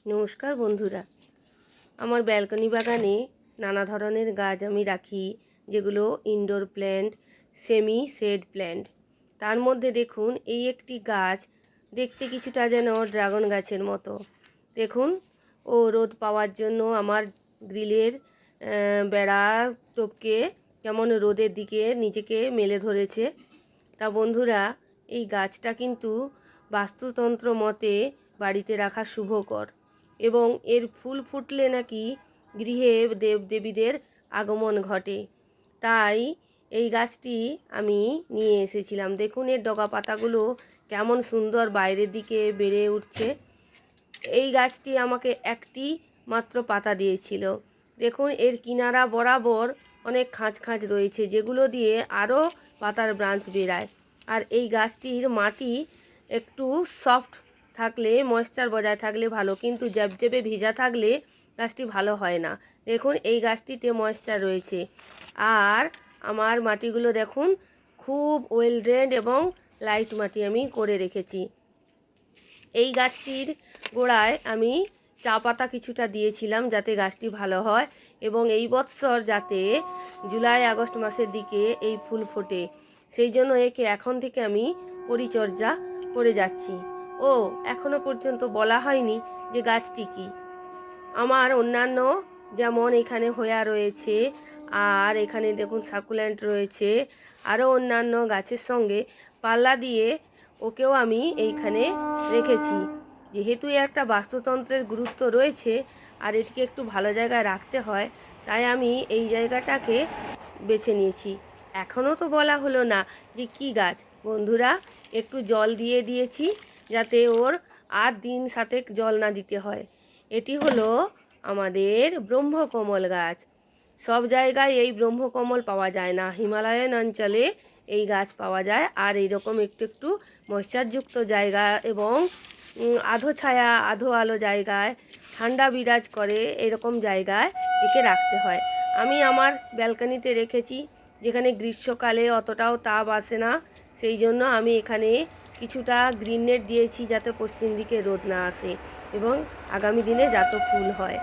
নমস্কার বন্ধুরা, আমার ব্যালকনি বাগানে নানা ধরনের গাছ আমি রাখি, যেগুলো indoor plant, semi shade plant. তার মধ্যে দেখুন এই একটি গাছ দেখতে কিছুটা যেন ড্রাগন গাছের মতো। দেখুন, ও রোদ পাওয়ার জন্য আমার গ্রিলের বেড়া টপকে কেমন রোদের দিকে নিজেকে মেলে ধরেছে। তা বন্ধুরা, এই গাছটা কিন্তু বাস্তুতন্ত্র মতে বাড়িতে রাখা শুভকর এবং এর ফুল ফুটলে নাকি গৃহে দেবদেবীদের আগমন ঘটে। তাই এই গাছটি আমি নিয়ে এসেছিলাম। দেখুন এর ডগা পাতাগুলো কেমন সুন্দর বাইরের দিকে বেড়ে উঠছে। এই গাছটি আমাকে একটি মাত্র পাতা দিয়েছিল। দেখুন এর কিনারা বরাবর অনেক খাঁজ খাঁজ রয়েছে, যেগুলো দিয়ে আরও পাতার ব্রাঞ্চ বেরায়। আর এই গাছটির মাটি একটু সফট থাকলে, ময়েশ্চার বজায় থাকলে ভালো, কিন্তু জ্যাবজ্যাবে ভিজা থাকলে গাছটি ভালো হয় না। দেখুন এই গাছটিতে ময়েশ্চার রয়েছে। আর আমার মাটিগুলো দেখুন খুব ওয়েল ড্রেনড এবং লাইট মাটি আমি করে রেখেছি। এই গাছটির গোড়ায় আমি চা পাতা কিছুটা দিয়েছিলাম যাতে গাছটি ভালো হয় এবং এই বৎসর যাতে জুলাই আগস্ট মাসের দিকে এই ফুল ফোটে, সেই জন্য একে এখন থেকে আমি পরিচর্যা করে যাচ্ছি। ও এখনও পর্যন্ত বলা হয়নি যে গাছটি কী। আমার অন্যান্য, যেমন এখানে হোয়া রয়েছে, আর এখানে দেখুন সাকুল্যান্ট রয়েছে, আরও অন্যান্য গাছের সঙ্গে পাল্লা দিয়ে ওকেও আমি এইখানে রেখেছি। যেহেতু একটা বাস্তুতন্ত্রের গুরুত্ব রয়েছে আর এটিকে একটু ভালো জায়গায় রাখতে হয়, তাই আমি এই জায়গাটাকে বেছে নিয়েছি। এখনও তো বলা হলো না যে কি গাছ। বন্ধুরা, একটু জল দিয়ে দিয়েছি যাতে ওর আর দিন সাতেক জল না দিতে হয়। এটি হলো আমাদের ব্রহ্মকমল গাছ। সব জায়গায় এই ব্রহ্মকমল পাওয়া যায় না, হিমালয়ান অঞ্চলে এই গাছ পাওয়া যায়। আর এইরকম একটু একটু ময়শ্চারযুক্ত জায়গা এবং আধো ছায়া আধো আলো জায়গায়, ঠান্ডা বিরাজ করে এরকম জায়গায় একে রাখতে হয়। আমি আমার ব্যালকনিতে রেখেছি, যেখানে গ্রীষ্মকালে অতটাও তাপ আসে না, সেই জন্য আমি এখানে কিছুটা গ্রিন নেট দিয়েছি যাতে পশ্চিম দিকে রোদ না আসে এবং আগামী দিনে যাতে ফুল হয়।